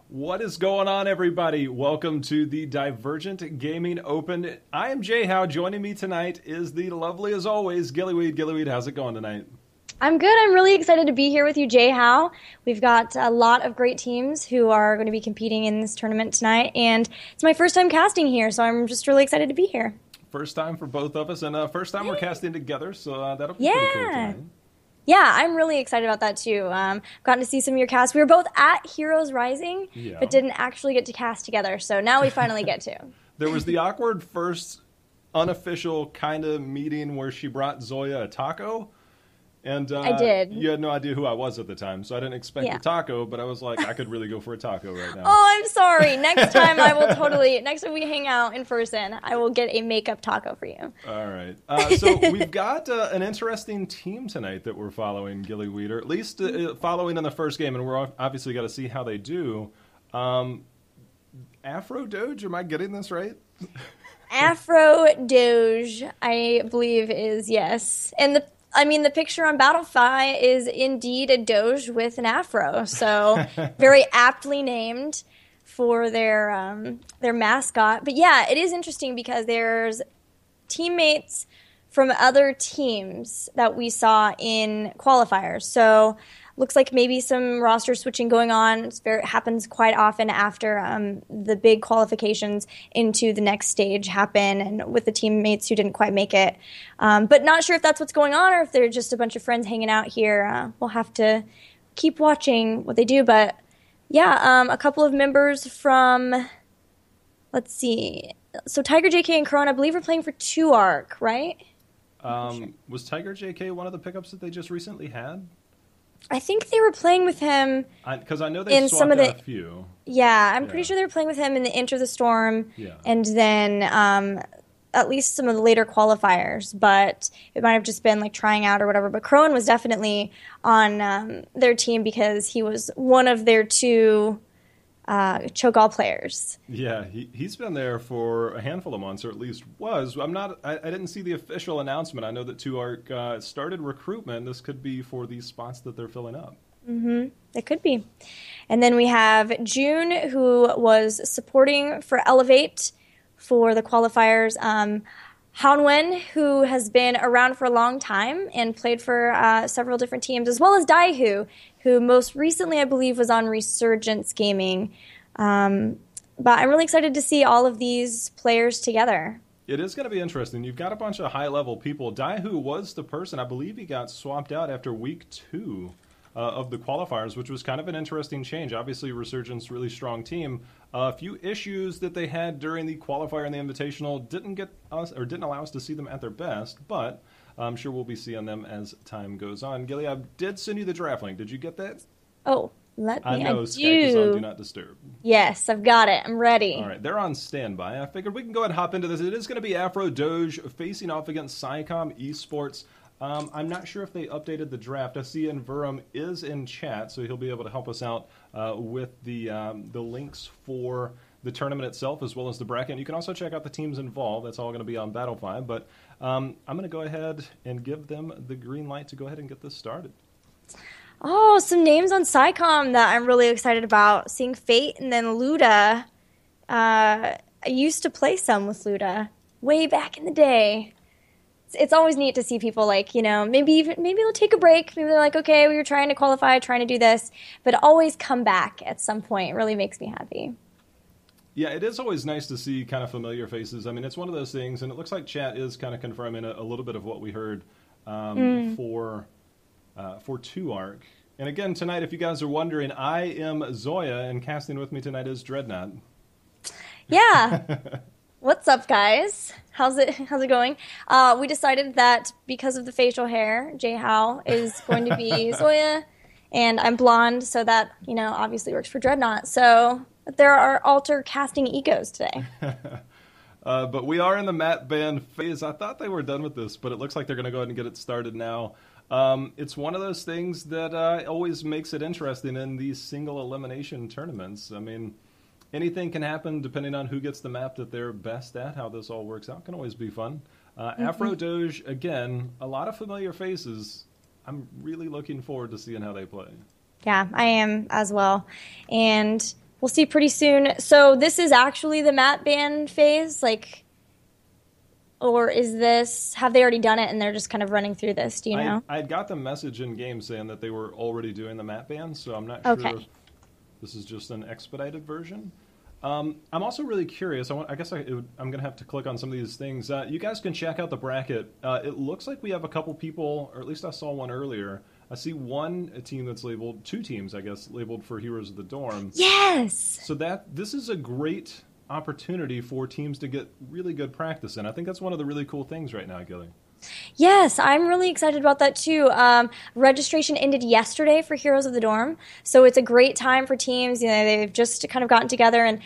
What is going on, everybody? Welcome to the Divergent Gaming Open. I am Jay Howe. Joining me tonight is the lovely, as always, Gillyweed. Gillyweed, how's it going tonight? I'm good. I'm really excited to be here with you, Jay Howe. We've got a lot of great teams who are going to be competing in this tournament tonight, and it's my first time casting here, so I'm just really excited to be here. First time for both of us, and first time we're casting together, so that'll be pretty cool tonight. Yeah, I'm really excited about that too. I've gotten to see some of your casts. We were both at Heroes Rising, but didn't actually get to cast together, so now we finally get to. There was the awkward first unofficial kind of meeting where she brought Zoya a taco. And I did. You had no idea who I was at the time, so I didn't expect a taco, but I was like, I could really go for a taco right now. Oh, I'm sorry. Next time next time we hang out in person, I will get a makeup taco for you. All right. So we've got an interesting team tonight that we're following, Gillyweed, or at least following in the first game, and we're obviously got to see how they do. Afro Doge, am I getting this right? Afro Doge, I believe is yes. And the picture on Battlefy is indeed a Doge with an afro, so very aptly named for their mascot. But yeah, it is interesting because there's teammates from other teams that we saw in qualifiers. So looks like maybe some roster switching going on. It happens quite often after the big qualifications into the next stage happen, and with the teammates who didn't quite make it. But not sure if that's what's going on or if they're just a bunch of friends hanging out here. We'll have to keep watching what they do. But yeah, a couple of members from, let's see. So Tiger JK and Corona, I believe, are playing for 2ARC, right? Was Tiger JK one of the pickups that they just recently had? I think they were playing with him because I know they swapped out a few. Yeah, I'm pretty sure they were playing with him in the Enter the Storm, and then at least some of the later qualifiers. But it might have just been like trying out or whatever. But Crone was definitely on their team because he was one of their two Cho'Gall players. Yeah, he's been there for a handful of months, or at least was. I didn't see the official announcement. I know that 2ARC started recruitment. This could be for these spots that they're filling up. Mm-hmm. It could be. And then we have June, who was supporting for Elevate for the qualifiers. Hanwen, who has been around for a long time and played for several different teams, as well as Daihu, who most recently, I believe, was on Resurgence Gaming. But I'm really excited to see all of these players together. It is going to be interesting. You've got a bunch of high-level people. Daihu was the person, I believe he got swapped out after week 2 of the qualifiers, which was kind of an interesting change. Obviously, Resurgence, really strong team. A few issues that they had during the qualifier and the Invitational didn't allow us to see them at their best, but I'm sure we'll be seeing them as time goes on. Gilly, I did send you the draft link. Did you get that? Oh, I know Skype is on Do Not Disturb. Yes, I've got it. I'm ready. All right, they're on standby. I figured we can go ahead and hop into this. It is going to be Afro Doge facing off against Sycom eSports. I'm not sure if they updated the draft. I see Enverum is in chat, so he'll be able to help us out with the links for the tournament itself as well as the bracket. And you can also check out the teams involved. That's all going to be on Battlefy. But I'm going to go ahead and give them the green light to go ahead and get this started. Oh, some names on Sycom that I'm really excited about. Seeing Fate and then Luda. I used to play some with Luda way back in the day. It's always neat to see people maybe they'll take a break. Maybe they're like, okay, we were trying to qualify, trying to do this, but always come back at some point. It really makes me happy. Yeah, it is always nice to see kind of familiar faces. I mean, it's one of those things, and it looks like chat is kind of confirming a little bit of what we heard for 2ARC. And again, tonight, if you guys are wondering, I am Zoya, and casting with me tonight is Dreadnought. Yeah. What's up, guys? How's it going? We decided that because of the facial hair, Jay Howe is going to be Zoya, and I'm blonde, so that, obviously works for Dreadnought. So there are alter casting egos today. But we are in the matte band phase. I thought they were done with this, but it looks like they're going to go ahead and get it started now. It's one of those things that always makes it interesting in these single elimination tournaments. I mean, anything can happen depending on who gets the map that they're best at. How this all works out can always be fun. Afro Doge, again, a lot of familiar faces. I'm really looking forward to seeing how they play. Yeah, I am as well. And we'll see pretty soon. So this is actually the map ban phase, like, or have they already done it and they're just kind of running through this? Do you know? I got the message in game saying that they were already doing the map ban, so I'm not Okay. sure if this is just an expedited version. I'm also really curious. I'm going to have to click on some of these things. You guys can check out the bracket. It looks like we have a couple people, or at least I saw one earlier. I see a team that's labeled, 2 teams, I guess, labeled for Heroes of the Dorm. Yes! So this is a great opportunity for teams to get really good practice in. I think that's one of the really cool things right now, Gilly. Yes, I'm really excited about that too. Registration ended yesterday for Heroes of the Dorm, so it's a great time for teams. You know, they've just kind of gotten together, and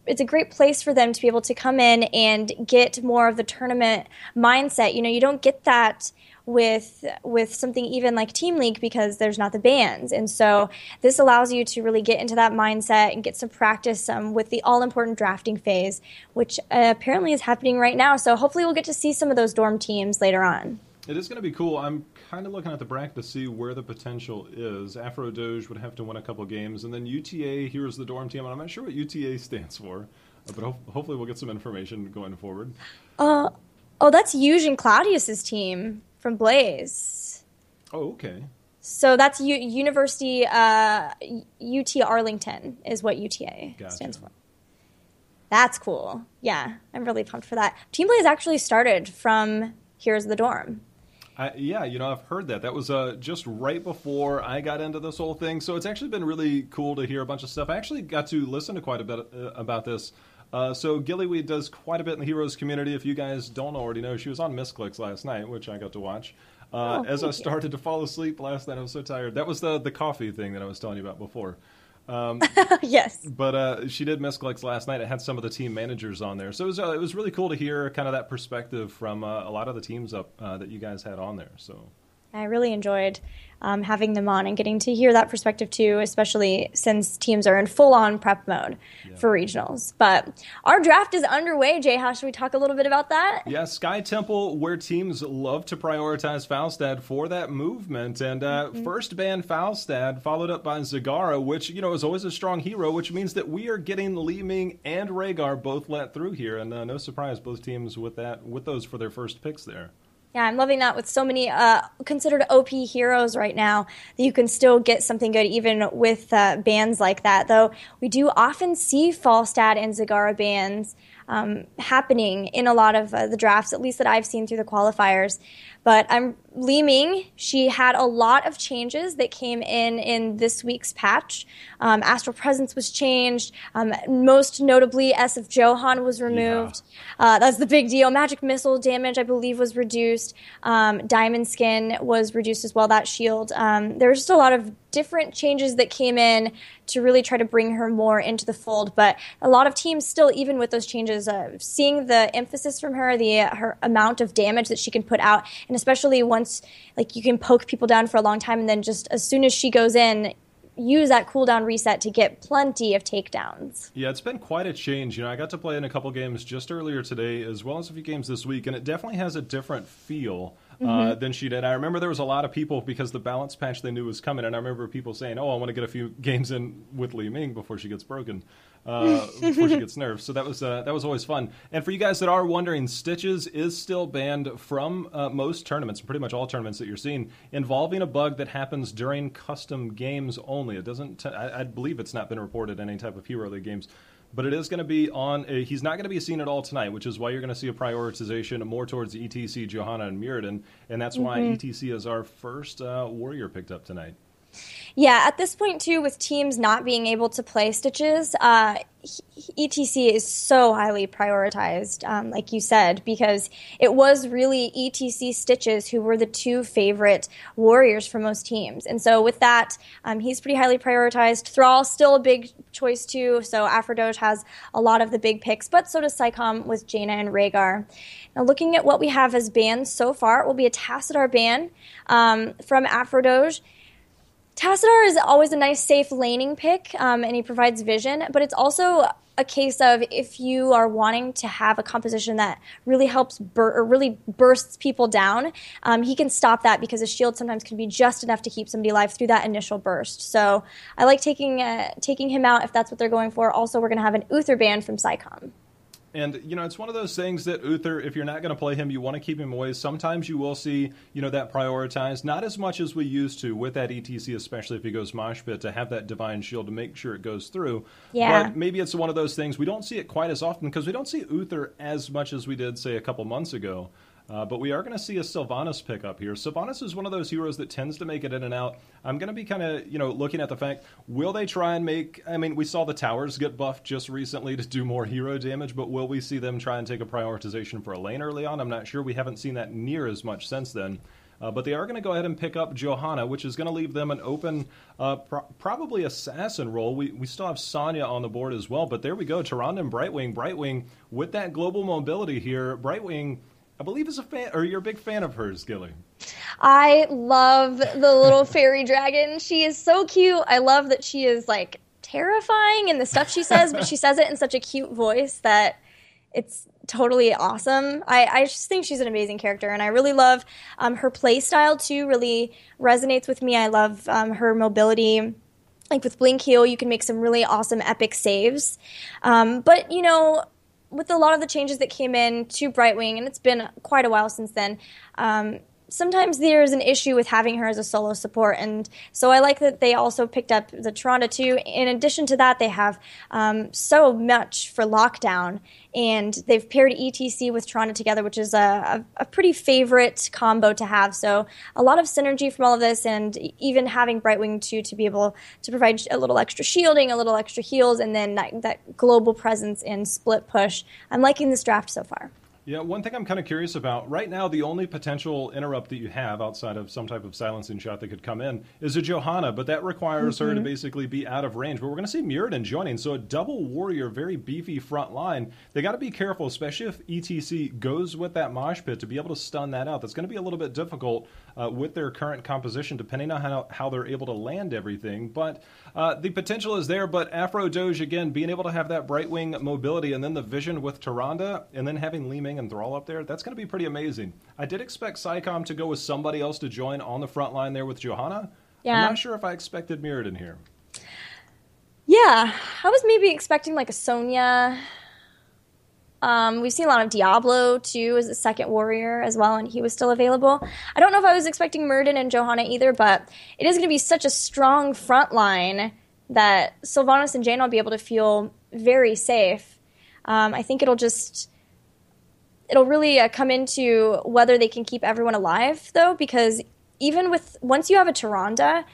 it's a great place for them to be able to come in and get more of the tournament mindset. You know, you don't get that with something even like Team League because there's not the bans, and so this allows you to really get into that mindset and get some practice with the all-important drafting phase, which apparently is happening right now. So hopefully we'll get to see some of those dorm teams later on. It is going to be cool. I'm kind of looking at the bracket to see where the potential is. Afro Doge would have to win a couple games, and then UTA, here's the dorm team. And I'm not sure what UTA stands for, but hopefully we'll get some information going forward. Oh, that's Euge and Claudius's team from Blaze. Oh, okay. So that's University UT Arlington is what UTA stands for. That's cool. Yeah, I'm really pumped for that. Team Blaze actually started from Heroes of the Dorm. Yeah, you know, I've heard that. That was just right before I got into this whole thing. So it's actually been really cool to hear a bunch of stuff. I actually got to listen to quite a bit about this. So Gillyweed does quite a bit in the Heroes community. If you guys don't already know, she was on Misclicks last night, which I got to watch. As I started to fall asleep last night, I was so tired. That was the coffee thing that I was telling you about before. Yes. But she did Misclicks last night. It had some of the team managers on there. So it was really cool to hear kind of that perspective from a lot of the teams up that you guys had on there. So I really enjoyed having them on and getting to hear that perspective too, especially since teams are in full-on prep mode for regionals. But our draft is underway, Jay. Should we talk a little bit about that? Yeah, Sky Temple, where teams love to prioritize Falstad for that movement. And first ban Falstad, followed up by Zagara, which, you know, is always a strong hero, which means that we are getting Li Ming and Rhaegar both let through here. And no surprise, both teams with those for their first picks there. Yeah, I'm loving that with so many considered OP heroes right now that you can still get something good even with bans like that. Though we do often see Falstad and Zagara bans happening in a lot of the drafts, at least that I've seen through the qualifiers. But Li Ming, she had a lot of changes that came in this week's patch. Astral Presence was changed. Most notably, S of Johan was removed. Yeah. That's the big deal. Magic Missile damage, I believe, was reduced. Diamond Skin was reduced as well, that shield. There were just a lot of different changes that came in to really try to bring her more into the fold. But a lot of teams still, even with those changes, seeing the emphasis from her, her amount of damage that she can put out, and especially once like you can poke people down for a long time and then just as soon as she goes in, use that cooldown reset to get plenty of takedowns. Yeah, it's been quite a change. You know, I got to play in a couple games just earlier today as well as a few games this week, and it definitely has a different feel than she did. I remember there was a lot of people, because the balance patch they knew was coming, and I remember people saying, oh, I want to get a few games in with Li Ming before she gets broken. Before she gets nerfed. So that was always fun. And for you guys that are wondering, Stitches is still banned from most tournaments, pretty much all tournaments that you're seeing, involving a bug that happens during custom games only. It doesn't. I believe it's not been reported in any type of Hero League games. But it is going to be on. He's not going to be seen at all tonight, which is why you're going to see a prioritization more towards ETC, Johanna, and Muradin. And that's why ETC is our first warrior picked up tonight. Yeah, at this point, too, with teams not being able to play Stitches, ETC is so highly prioritized, like you said, because it was really ETC Stitches who were the two favorite warriors for most teams. And so with that, he's pretty highly prioritized. Thrall, still a big choice, too, so Afro Doge has a lot of the big picks, but so does Sycom with Jaina and Rhaegar. Now, looking at what we have as bans so far, it will be a Tassadar ban from Afro Doge. Tassadar is always a nice, safe laning pick, and he provides vision, but it's also a case of if you are wanting to have a composition that really helps or really bursts people down, he can stop that because his shield sometimes can be just enough to keep somebody alive through that initial burst. So I like taking him out if that's what they're going for. Also, we're going to have an Uther ban from Sycom. And, it's one of those things that Uther, if you're not going to play him, you want to keep him away. Sometimes you will see, that prioritized, not as much as we used to with that ETC, especially if he goes Mosh Pit, to have that Divine Shield to make sure it goes through. Yeah. But maybe it's one of those things. We don't see it quite as often because we don't see Uther as much as we did, say, a couple months ago. But we are going to see a Sylvanas pick up here. Sylvanas is one of those heroes that tends to make it in and out. I'm going to be kind of, looking at the fact, will they try and we saw the towers get buffed just recently to do more hero damage, but will we see them try and take a prioritization for a lane early on? I'm not sure. We haven't seen that near as much since then. But they are going to go ahead and pick up Johanna, which is going to leave them an open, probably assassin role. We still have Sonya on the board as well, but there we go. Tyrande and Brightwing. Brightwing, with that global mobility here, Brightwing, I believe is a fan, or you're a big fan of hers, Gilly. I love the little fairy dragon. She is so cute. I love that she is like terrifying in the stuff she says, but she says it in such a cute voice that it's totally awesome. I just think she's an amazing character, and I really love her play style too. Really resonates with me. I love her mobility. Like with Blink Heal, you can make some really awesome epic saves. But with a lot of the changes that came in to Brightwing, and it's been quite a while since then, sometimes there's an issue with having her as a solo support, and so I like that they also picked up the Tyrande too. In addition to that, they have so much for Lockdown, and they've paired ETC with Tyrande together, which is a pretty favorite combo to have. So a lot of synergy from all of this, and even having Brightwing too to be able to provide a little extra shielding, a little extra heals, and then that global presence in split push. I'm liking this draft so far. Yeah, one thing I'm kind of curious about, right now the only potential interrupt that you have outside of some type of silencing shot that could come in is a Johanna, but that requires her to basically be out of range. But we're going to see Mirrodin joining, so a double warrior, very beefy front line. They got to be careful, especially if ETC goes with that mosh pit, to be able to stun that out. That's going to be a little bit difficult with their current composition, depending on how they're able to land everything. But the potential is there, but Afro Doge, again, being able to have that Brightwing mobility and then the vision with Tyrande and then having Li Ming and Thrall up there, that's going to be pretty amazing. I did expect Sycom to go with somebody else to join on the front line there with Johanna. Yeah. I'm not sure if I expected Mirrodin here. Yeah, I was maybe expecting like a Sonya. We've seen a lot of Diablo too as a second warrior as well, and he was still available. I don't know if I was expecting Mirrodin and Johanna either, but it is going to be such a strong front line that Sylvanas and Jane will be able to feel very safe. I think it'll really come into whether they can keep everyone alive, though, because even once you have a Tyrande,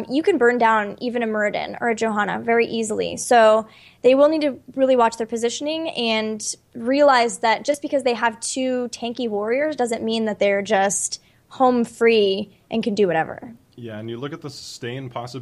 you can burn down even a Mirrodin or a Johanna very easily. So they will need to really watch their positioning and realize that just because they have two tanky warriors doesn't mean that they're just home free and can do whatever. Yeah, and you look at the sustain possibility.